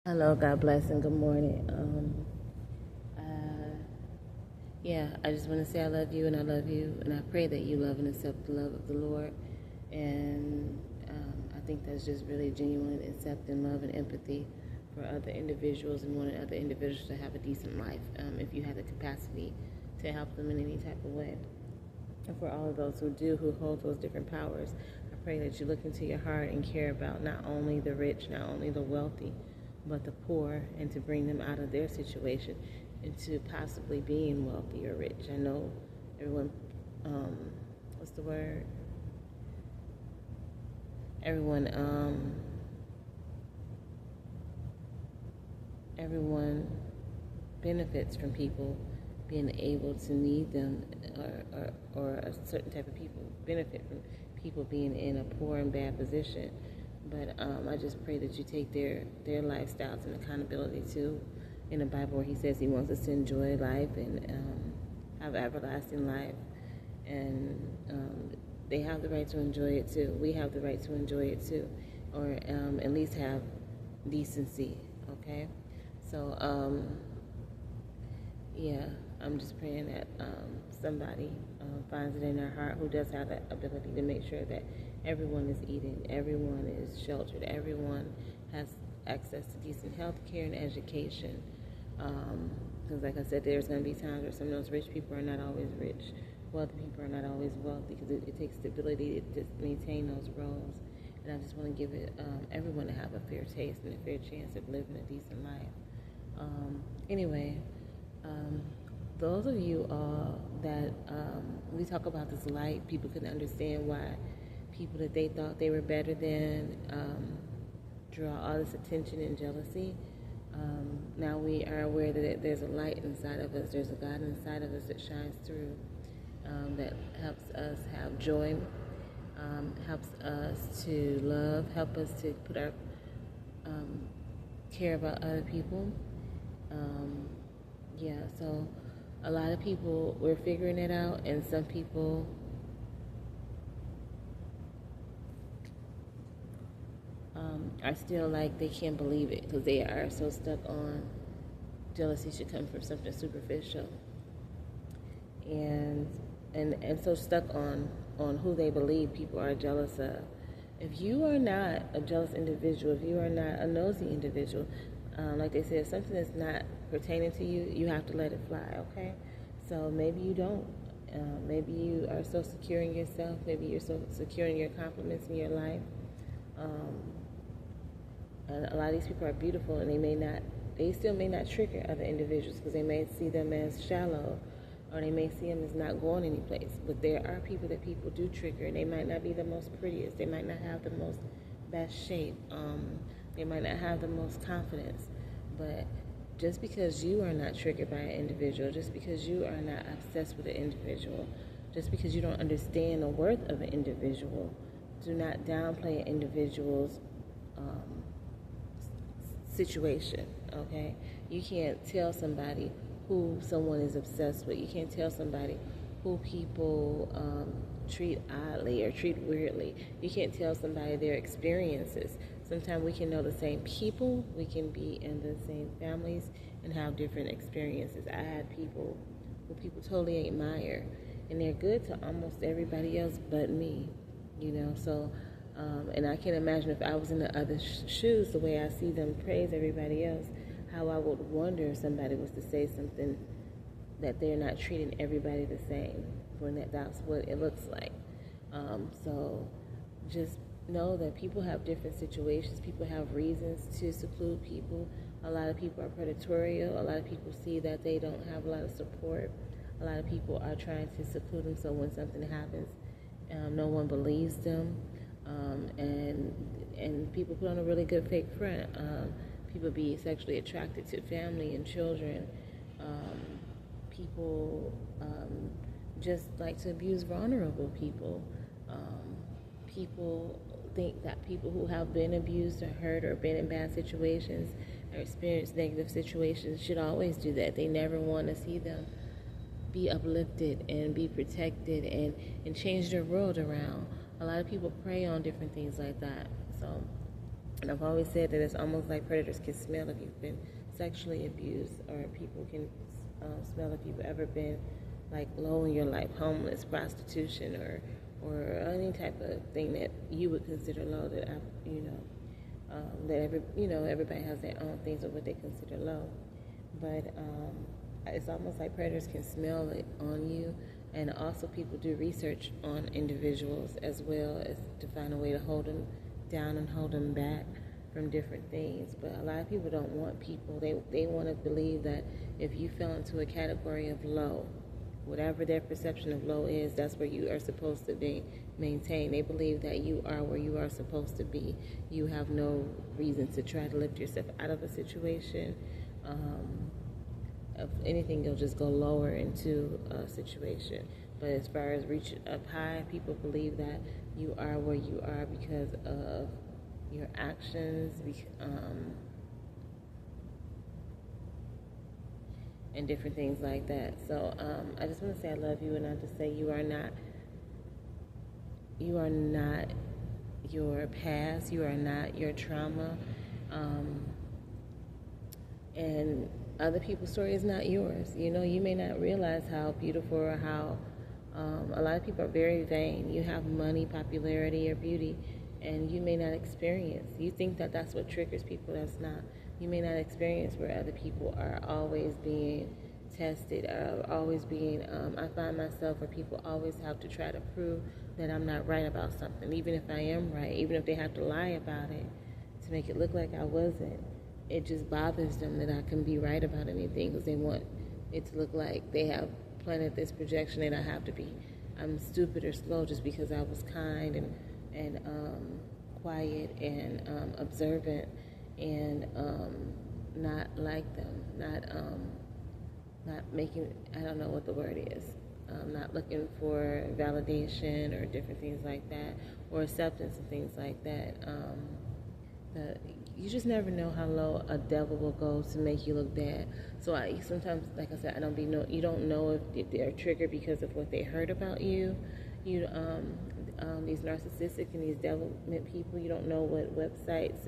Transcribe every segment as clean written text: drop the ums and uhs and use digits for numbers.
Hello, God bless, and good morning. Uh, yeah, I just want to say I love you, and I love you, and I pray that you love and accept the love of the Lord. And I think that's just really genuine accepting love and empathy for other individuals and wanting other individuals to have a decent life. If you have the capacity to help them in any type of way. And for all of those who do, who hold those different powers, I pray that you look into your heart and care about not only the rich, not only the wealthy, but the poor, and to bring them out of their situation into possibly being wealthy or rich. I know everyone, what's the word? Everyone, everyone benefits from people being able to need them, or a certain type of people benefit from people being in a poor and bad position. But I just pray that you take their lifestyles and accountability too. In the Bible, where He says He wants us to enjoy life and have everlasting life, and they have the right to enjoy it too. We have the right to enjoy it too, or at least have decency. Okay, so yeah, I'm just praying that somebody finds it in their heart who does have that ability to make sure that everyone is eating, everyone is sheltered, everyone has access to decent health care and education. Because, like I said, there's going to be times where some of those rich people are not always rich, wealthy people are not always wealthy, because it takes stability to maintain those roles. And I just want to give it everyone to have a fair taste and a fair chance of living a decent life. Anyway, um, those of you that we talk about this light, people can understand why people that they thought they were better than draw all this attention and jealousy. Now we are aware that there's a light inside of us, there's a God inside of us that shines through, that helps us have joy, helps us to love, help us to put our care about other people. Yeah, so a lot of people, we're figuring it out, and some people are still like they can't believe it because they are so stuck on jealousy should come from something superficial, and and so stuck on who they believe people are jealous of. If you are not a jealous individual, if you are not a nosy individual, like they said, if something that's not pertaining to you, you have to let it fly, okay? So maybe you don't. Maybe you are so secure in yourself. Maybe you're so secure in your compliments in your life. Um, and a lot of these people are beautiful, and they still may not trigger other individuals because they may see them as shallow, or they may see them as not going any place. But there are people that people do trigger, and they might not be the most prettiest. They might not have the most best shape. They might not have the most confidence. But just because you are not triggered by an individual, just because you are not obsessed with an individual, just because you don't understand the worth of an individual, do not downplay an individual's situation, okay? You can't tell somebody who someone is obsessed with. You can't tell somebody who people treat oddly or treat weirdly. You can't tell somebody their experiences. Sometimes we can know the same people, we can be in the same families and have different experiences. I had people who people totally admire, and they're good to almost everybody else but me, you know? So and I can imagine if I was in the other shoes, the way I see them praise everybody else, how I would wonder if somebody was to say something that they're not treating everybody the same, when that's what it looks like. So just know that people have different situations. People have reasons to seclude people. A lot of people are predatory. A lot of people see that they don't have a lot of support. A lot of people are trying to seclude them so when something happens, no one believes them. And people put on a really good fake front. People be sexually attracted to family and children. People just like to abuse vulnerable people. People think that people who have been abused or hurt or been in bad situations or experienced negative situations should always do that. They never want to see them be uplifted and be protected and change their world around. A lot of people prey on different things like that. So And I've always said that it's almost like predators can smell if you've been sexually abused, or people can smell if you've ever been like low in your life, homeless, prostitution, or any type of thing that you would consider low. That everybody has their own things of what they consider low, but it's almost like predators can smell it on you. And also people do research on individuals as well as to find a way to hold them down and hold them back from different things. But a lot of people don't want people. They want to believe that if you fell into a category of low, whatever their perception of low is, that's where you are supposed to be maintained. They believe that you are where you are supposed to be. You have no reason to try to lift yourself out of a situation. If anything, you'll just go lower into a situation. But as far as reaching up high, people believe that you are where you are because of your actions, and different things like that. So I just want to say I love you, and I just say you are not your past, you are not your trauma, and other people's story is not yours. You may not realize how beautiful or how a lot of people are very vain. You have money, popularity, or beauty, and you may not experience. You think that that's what triggers people. That's not. You may not experience where other people are always being tested, always being. I find myself where people always have to try to prove that I'm not right about something, even if I am right, even if they have to lie about it to make it look like I wasn't. It just bothers them that I can be right about anything because they want it to look like they have planted this projection that I have to be. I'm stupid or slow just because I was kind and quiet and observant and not like them, not making, I don't know what the word is, not looking for validation or different things like that, or acceptance and things like that. You just never know how low a devil will go to make you look bad. So sometimes, like I said, you don't know if they're triggered because of what they heard about you. These narcissistic and these devilment people, you don't know what websites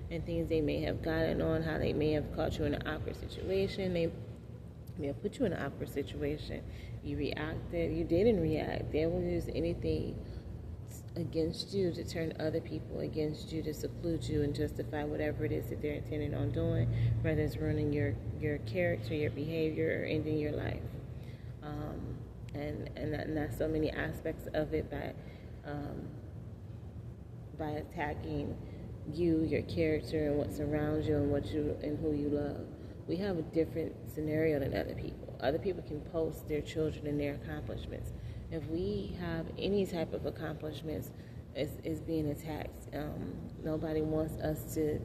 and things they may have gotten on, how they may have caught you in an awkward situation. They may have put you in an awkward situation. You reacted. You didn't react. They will use anything against you to turn other people against you, to seclude you and justify whatever it is that they're intending on doing, whether it's ruining your character, your behavior, or ending your life. And that's so many aspects of it by attacking you, your character, and what surrounds you, and who you love. We have a different scenario than other people. Other people can post their children and their accomplishments. If we have any type of accomplishments, is being attacked. Nobody wants us to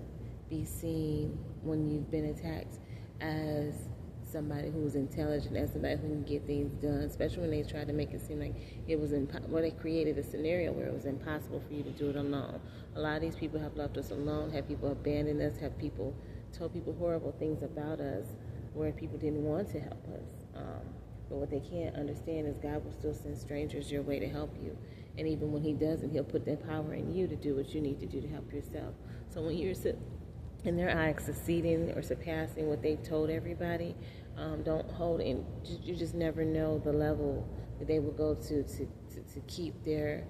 be seen when you've been attacked as somebody who's intelligent, as somebody who can get things done, especially when they try to make it seem like it was they created a scenario where it was impossible for you to do it alone. A lot of these people have left us alone, have people abandoned us, have people told people horrible things about us where people didn't want to help us. But what they can't understand is God will still send strangers your way to help you. And even when he doesn't, he'll put that power in you to do what you need to do to help yourself. So when you're in their eyes succeeding or surpassing what they've told everybody, don't hold in. You just never know the level that they will go to keep their.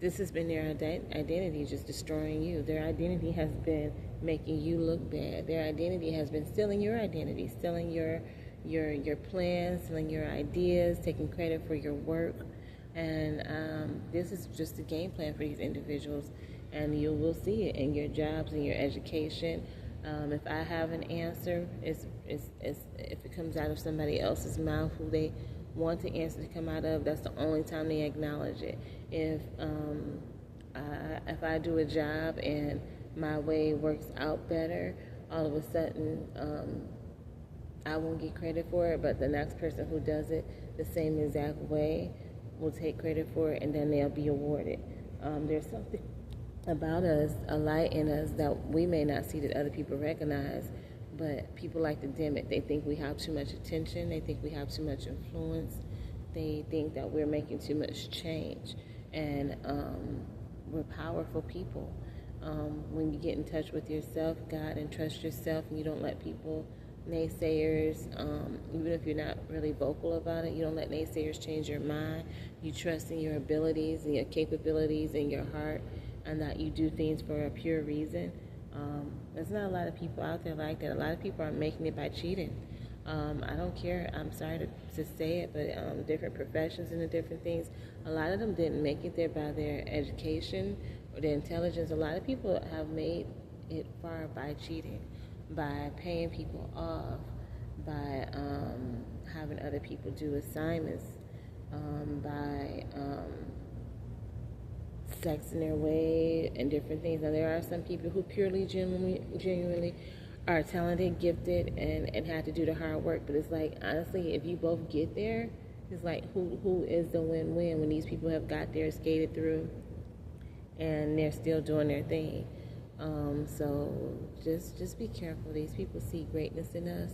This has been their identity, just destroying you. Their identity has been making you look bad. Their identity has been stealing your identity, stealing your plans, stealing your ideas, taking credit for your work. And this is just a game plan for these individuals. And you will see it in your jobs and your education. If I have an answer, if it comes out of somebody else's mouth who they want the answer to come out of, that's the only time they acknowledge it. If I do a job and my way works out better, all of a sudden I won't get credit for it, but the next person who does it the same exact way will take credit for it, and then they'll be awarded. There's something about us, a light in us that we may not see that other people recognize, but people like to dim it. They think we have too much attention. They think we have too much influence. They think that we're making too much change, and we're powerful people. when you get in touch with yourself, God, and trust yourself, and you don't let people, naysayers, even if you're not really vocal about it, you don't let naysayers change your mind. You trust in your abilities and your capabilities and your heart, and that you do things for a pure reason. There's not a lot of people out there like that. A lot of people are making it by cheating. I don't care. I'm sorry to say it, but different professions and the different things, a lot of them didn't make it there by their education or their intelligence. A lot of people have made it far by cheating, by paying people off, by having other people do assignments, by sexing their way and different things. Now, there are some people who purely, genuinely are talented, gifted, and had to do the hard work. But it's like, honestly, if you both get there, it's like, who is the win-win when these people have got there, skated through, and they're still doing their thing? So just be careful. These people see greatness in us.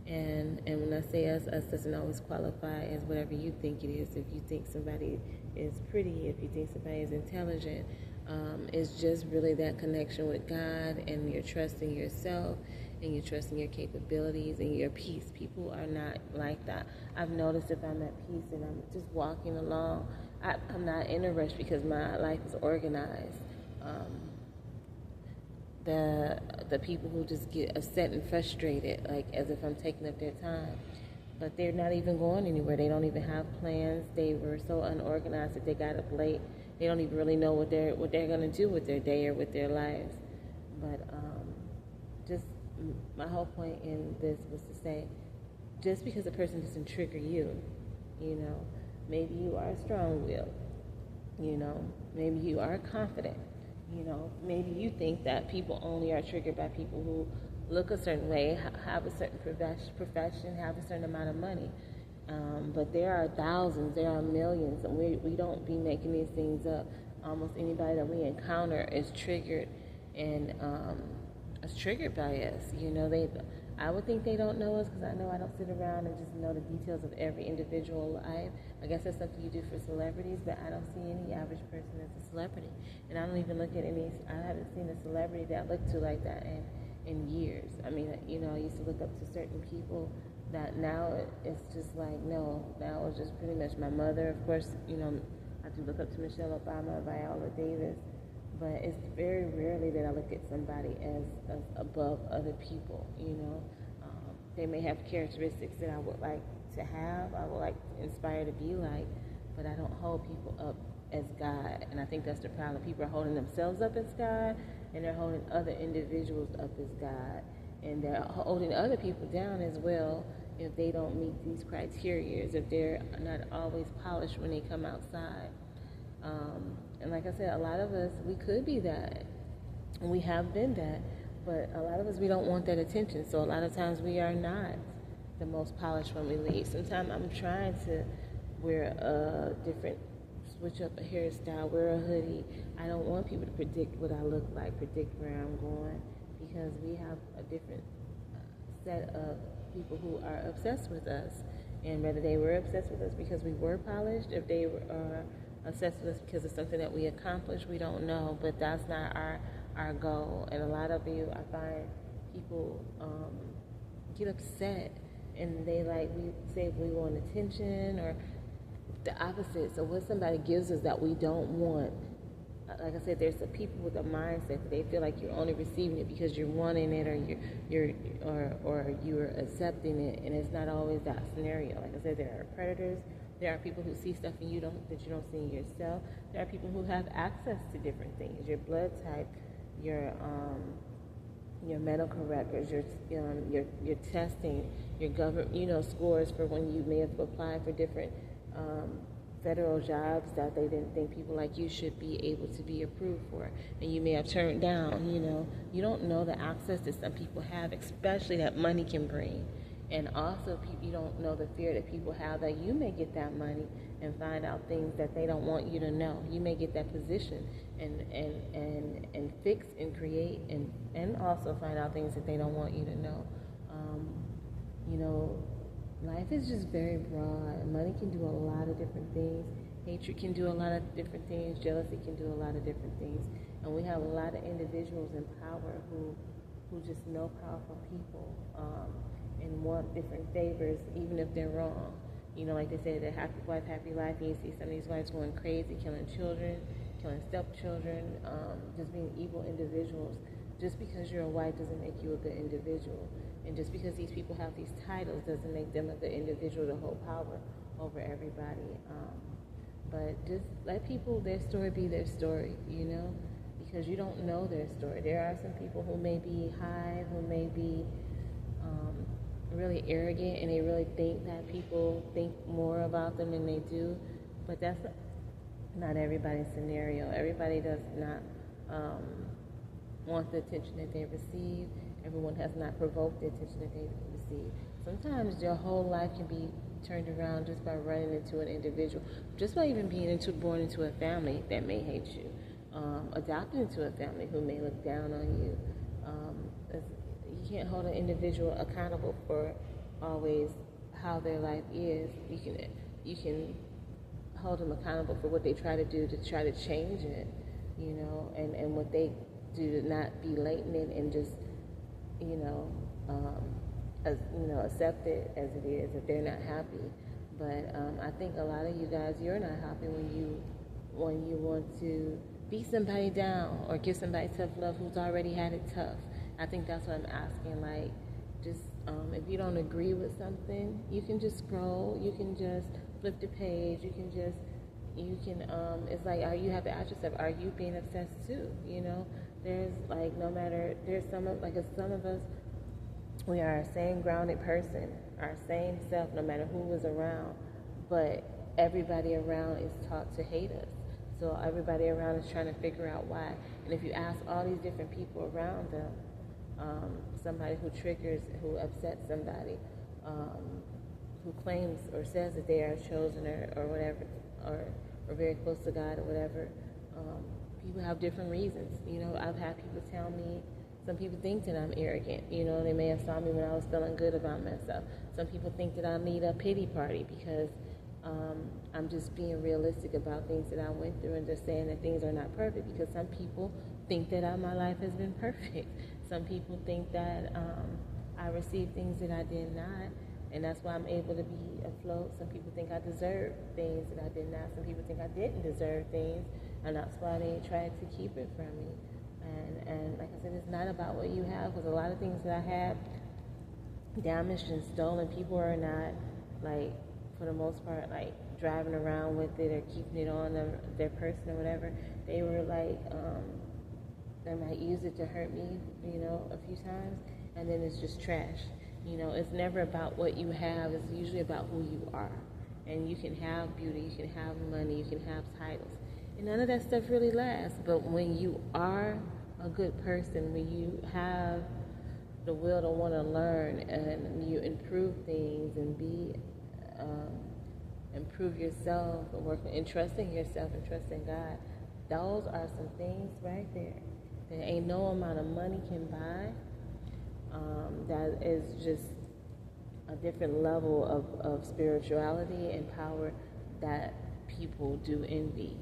And when I say us doesn't always qualify as whatever you think it is. If you think somebody is pretty, if you think somebody is intelligent, it's just really that connection with God, and you're trusting yourself, and you're trusting your capabilities and your peace. People are not like that. I've noticed if I'm at peace and I'm just walking along, I'm not in a rush because my life is organized. The people who just get upset and frustrated, like as if I'm taking up their time, but they're not even going anywhere. They don't even have plans. They were so unorganized that they got up late. They don't even really know what they're going to do with their day or with their lives. But just my whole point in this was to say, just because a person doesn't trigger you, maybe you are strong-willed, maybe you are confident. Maybe you think that people only are triggered by people who look a certain way, have a certain profession, have a certain amount of money. But there are thousands, there are millions, and we don't be making these things up. Almost anybody that we encounter is triggered, and is triggered by us. I would think they don't know us, because I know I don't sit around and just know the details of every individual life. I guess that's something you do for celebrities, but I don't see any average person as a celebrity. And I don't even look at I haven't seen a celebrity that I look to like that in years. I mean, I used to look up to certain people that now it's just like, no, now it's just pretty much my mother. Of course, I do look up to Michelle Obama, Viola Davis, but it's very rarely that I look at somebody as above other people. They may have characteristics that I would like to have, I would like to inspire to be like, but I don't hold people up as God. And I think that's the problem. People are holding themselves up as God, and they're holding other individuals up as God, and they're holding other people down as well if they don't meet these criteria, if they're not always polished when they come outside. And like I said, a lot of us, we could be that, and we have been that, but a lot of us, we don't want that attention. So a lot of times we are not the most polished when we leave. Sometimes I'm trying to wear a different, switch up a hairstyle, wear a hoodie. I don't want people to predict what I look like, predict where I'm going, because we have a different set of people who are obsessed with us. And whether they were obsessed with us because we were polished, if they are obsessed with us because of something that we accomplished, we don't know. But that's not our goal. And a lot of you, I find people get upset, and they we say we want attention, or the opposite. So what somebody gives us that we don't want, like I said, there's some people with a mindset that they feel like you're only receiving it because you're wanting it, or you're accepting it, and it's not always that scenario. Like I said, there are predators. There are people who see stuff that you don't see in yourself. There are people who have access to different things: your blood type, your medical records, your testing, your government, scores for when you may have applied for different federal jobs that they didn't think people like you should be able to be approved for, and you may have turned down. You don't know the access that some people have, especially that money can bring. And also, you don't know the fear that people have that you may get that money and find out things that they don't want you to know. You may get that position and fix and create and also find out things that they don't want you to know. Life is just very broad. Money can do a lot of different things. Hatred can do a lot of different things. Jealousy can do a lot of different things. And we have a lot of individuals in power who just know powerful people, and want different favors, even if they're wrong. You know, like they say, the happy wife, happy life. And you see some of these wives going crazy, killing children, killing stepchildren, just being evil individuals. Just because you're a wife doesn't make you a good individual. And just because these people have these titles doesn't make them a good individual to hold power over everybody. But just let people, their story be their story, you know, because you don't know their story. There are some people who may be high, who may be really arrogant, and they really think that people think more about them than they do. But that's not everybody's scenario. Everybody does not want the attention that they receive. Everyone has not provoked the attention that they receive. Sometimes your whole life can be turned around just by running into an individual, just by even being born into a family that may hate you, adopted into a family who may look down on you. You can't hold an individual accountable for always how their life is. You can hold them accountable for what they try to do to try to change it, you know, and what they do to not be latent and just, accept it as it is if they're not happy. But I think a lot of you guys, you're not happy when you want to beat somebody down or give somebody tough love who's already had it tough. I think that's what I'm asking. Like, just if you don't agree with something, you can just scroll. You can just flip the page. It's like, you have to ask yourself, are you being obsessed too? You know, there's like, no matter, there's some of us, we are our same grounded person, our same self, no matter who was around. But everybody around is taught to hate us. So everybody around is trying to figure out why. And if you ask all these different people around them, somebody who triggers, who upsets somebody, who claims or says that they are chosen or whatever, or very close to God or whatever, people have different reasons. You know, I've had people tell me, some people think that I'm arrogant. You know, they may have saw me when I was feeling good about myself. Some people think that I need a pity party because I'm just being realistic about things that I went through and just saying that things are not perfect, because some people think that my life has been perfect. Some people think that I received things that I did not, and that's why I'm able to be afloat. Some people think I deserve things that I did not. Some people think I didn't deserve things, and that's why they tried to keep it from me. And like I said, it's not about what you have, because a lot of things that I had damaged and stolen, people are not, like, for the most part, like, driving around with it or keeping it on their person or whatever. They were like, they might use it to hurt me, you know, a few times, and then it's just trash. You know, it's never about what you have. It's usually about who you are. And you can have beauty, you can have money, you can have titles, and none of that stuff really lasts. But when you are a good person, when you have the will to want to learn and you improve things and improve yourself and work and trusting yourself and trusting God, those are some things right there that ain't no amount of money can buy. That is just a different level of spirituality and power that people do envy.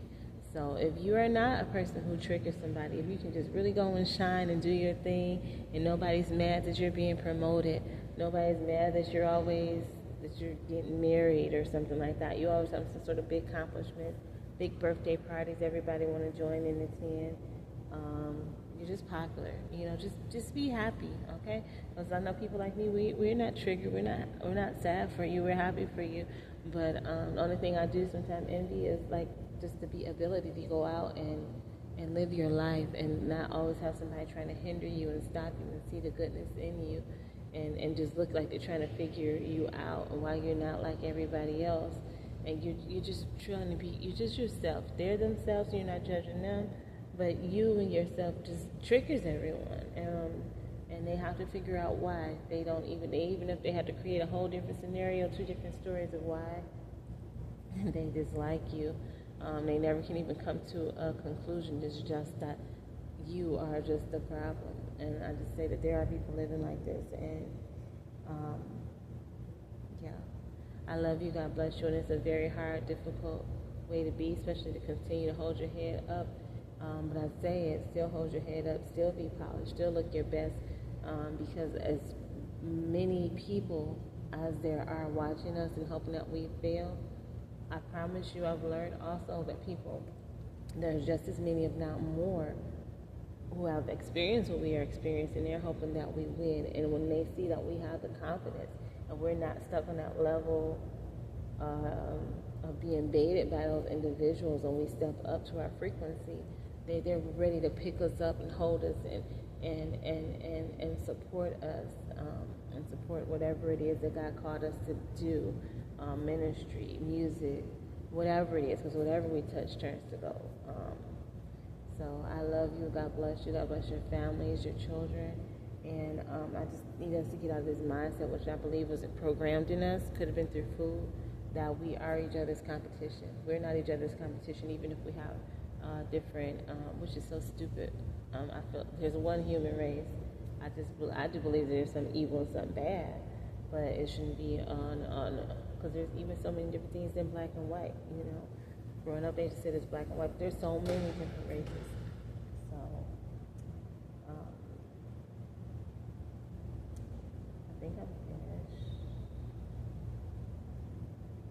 So if you are not a person who triggers somebody, if you can just really go and shine and do your thing, and nobody's mad that you're being promoted, nobody's mad that you're getting married or something like that. You always have some sort of big accomplishment, big birthday parties, everybody want to join in and attend. You're just popular, you know. Just be happy, okay? Because I know people like me, we're not triggered, we're not sad for you, we're happy for you. But the only thing I do sometimes envy is like just the ability to go out and live your life and not always have somebody trying to hinder you and stop you and see the goodness in you, and just look like they're trying to figure you out, and while you're not like everybody else, and you're just trying to be, you're just yourself. They're themselves, you're not judging them, but you and yourself just triggers everyone, and they have to figure out why. Even if they had to create a whole different scenario, two different stories of why they dislike you, they never can even come to a conclusion. It's just that you are just the problem. And I just say that there are people living like this, and yeah, I love you. God bless you. And it's a very hard, difficult way to be, especially to continue to hold your head up But I say it, still hold your head up, still be polished, still look your best, because as many people as there are watching us and hoping that we fail, I promise you I've learned also that there's just as many, if not more, who have experienced what we are experiencing. They're hoping that we win. And when they see that we have the confidence and we're not stuck on that level of being baited by those individuals, and we step up to our frequency, they're ready to pick us up and hold us and support us, and support whatever it is that God called us to do, ministry, music, whatever it is, because whatever we touch turns to gold. So I love you. God bless you. God bless your families, your children. And I just need us to get out of this mindset, which I believe was programmed in us, could have been through food, that we are each other's competition. We're not each other's competition, even if we have different, which is so stupid. I feel there's one human race. I do believe there's some evil and some bad, but it shouldn't be because there's even so many different things in black and white, you know. Growing up, they just said it's black and white, but there's so many different races. So, I think I'm finished.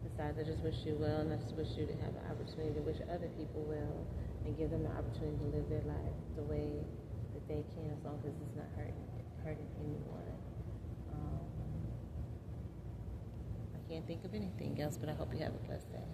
Besides, I just wish you well, and I just wish you to have the opportunity to wish other people well, and give them the opportunity to live their life the way that they can, as long as it's not hurting anyone. I can't think of anything else, but I hope you have a blessed day.